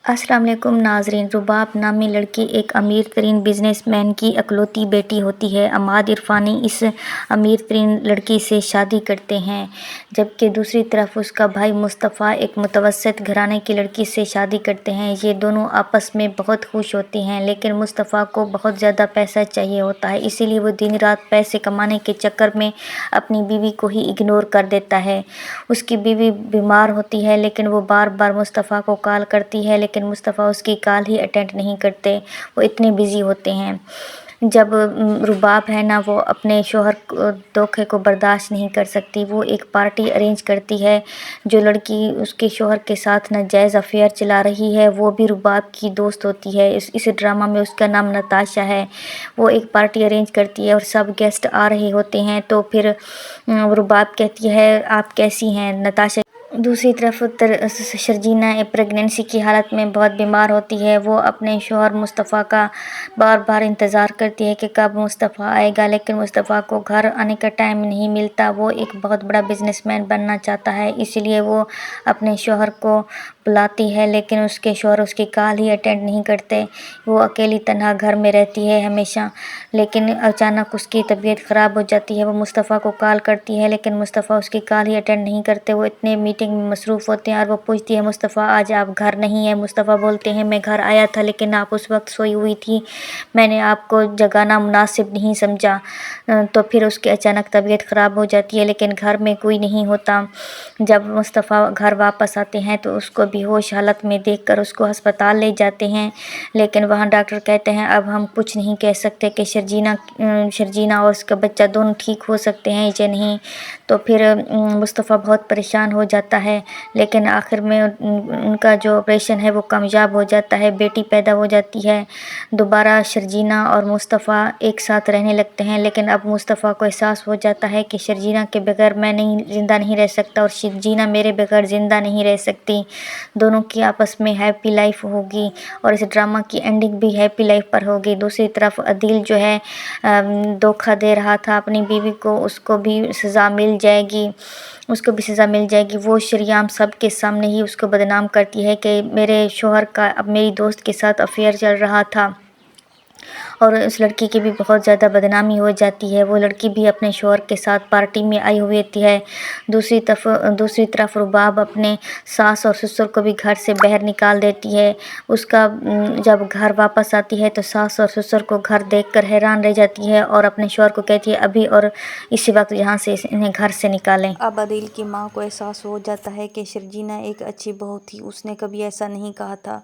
السلام علیکم ناظرین۔ رباب نامی لڑکی ایک امیر ترین بزنس مین کی اکلوتی بیٹی ہوتی ہے۔ عماد عرفانی اس امیر ترین لڑکی سے شادی کرتے ہیں، جبکہ دوسری طرف اس کا بھائی مصطفیٰ ایک متوسط گھرانے کی لڑکی سے شادی کرتے ہیں۔ یہ دونوں آپس میں بہت خوش ہوتے ہیں، لیکن مصطفیٰ کو بہت زیادہ پیسہ چاہیے ہوتا ہے، اسی لیے وہ دن رات پیسے کمانے کے چکر میں اپنی بیوی کو ہی اگنور کر دیتا ہے۔ اس کی بیوی بیمار ہوتی ہے، لیکن وہ بار بار مصطفیٰ کو کال کرتی ہے، لیکن مصطفیٰ اس کی کال ہی اٹینڈ نہیں کرتے، وہ اتنے بزی ہوتے ہیں۔ جب رباب ہے نا، وہ اپنے شوہر دھوکے کو برداشت نہیں کر سکتی۔ وہ ایک پارٹی ارینج کرتی ہے۔ جو لڑکی اس کے شوہر کے ساتھ ناجائز افیئر چلا رہی ہے، وہ بھی رباب کی دوست ہوتی ہے۔ اس ڈرامہ میں اس کا نام نتاشا ہے۔ وہ ایک پارٹی ارینج کرتی ہے اور سب گیسٹ آ رہے ہوتے ہیں، تو پھر رباب کہتی ہے آپ کیسی ہیں نتاشا۔ دوسری طرف شرجینا پریگنینسی کی حالت میں بہت بیمار ہوتی ہے۔ وہ اپنے شوہر مصطفیٰ کا بار بار انتظار کرتی ہے کہ کب مصطفیٰ آئے گا، لیکن مصطفیٰ کو گھر آنے کا ٹائم نہیں ملتا۔ وہ ایک بہت بڑا بزنس مین بننا چاہتا ہے، اس لیے وہ اپنے شوہر کو بلاتی ہے، لیکن اس کے شوہر اس کی کال ہی اٹینڈ نہیں کرتے۔ وہ اکیلی تنہا گھر میں رہتی ہے ہمیشہ، لیکن اچانک اس کی طبیعت خراب ہو جاتی ہے۔ وہ مصطفیٰ کو کال کرتی ہے، لیکن مصطفیٰ اس کی کال ہی اٹینڈ نہیں کرتے۔ وہ اتنے میٹنگ میں مصروف ہوتے ہیں اور وہ پوچھتی ہے مصطفیٰ آج آپ گھر نہیں ہیں؟ مصطفیٰ بولتے ہیں میں گھر آیا تھا، لیکن آپ اس وقت سوئی ہوئی تھی، میں نے آپ کو جگانا مناسب نہیں سمجھا۔ تو پھر اس کی اچانک طبیعت خراب ہو جاتی ہے، لیکن گھر میں کوئی نہیں ہوتا۔ جب مصطفیٰ گھر واپس آتے ہیں تو اس کو بے ہوش حالت میں دیکھ کر اس کو ہسپتال لے جاتے ہیں، لیکن وہاں ڈاکٹر کہتے ہیں اب ہم کچھ نہیں کہہ سکتے کہ شرجینا اور اس کا بچہ دونوں ٹھیک ہو سکتے ہیں یا نہیں۔ تو پھر مصطفیٰ بہت پریشان ہو جاتا ہے، لیکن آخر میں ان کا جو آپریشن ہے وہ کامیاب ہو جاتا ہے، بیٹی پیدا ہو جاتی ہے۔ دوبارہ شرجینا اور مصطفیٰ ایک ساتھ رہنے لگتے ہیں، لیکن اب مصطفیٰ کو احساس ہو جاتا ہے کہ شرجینا کے بغیر میں زندہ نہیں رہ سکتا اور شرجینا میرے بغیر زندہ نہیں رہ سکتی۔ دونوں کی آپس میں ہیپی لائف ہوگی اور اس ڈرامہ کی اینڈنگ بھی ہیپی لائف پر ہوگی۔ دوسری طرف عدیل جو ہے دھوکہ دے رہا تھا اپنی بیوی کو، اس کو بھی سزا مل جائے گی، وہ شریعام سب کے سامنے ہی اس کو بدنام کرتی ہے کہ میرے شوہر کا اب میری دوست کے ساتھ افیئر چل رہا تھا، اور اس لڑکی کی بھی بہت زیادہ بدنامی ہو جاتی ہے۔ وہ لڑکی بھی اپنے شوہر کے ساتھ پارٹی میں آئی ہوئی ہوتی ہے۔ دوسری طرف رباب اپنے ساس اور سسر کو بھی گھر سے باہر نکال دیتی ہے۔ اس کا جب گھر واپس آتی ہے تو ساس اور سسر کو گھر دیکھ کر حیران رہ جاتی ہے اور اپنے شوہر کو کہتی ہے ابھی اور اسی وقت یہاں سے انہیں گھر سے نکالیں۔ اب عدیل کی ماں کو احساس ہو جاتا ہے کہ شرجینا ایک اچھی بہو تھی، اس نے کبھی ایسا نہیں کہا تھا۔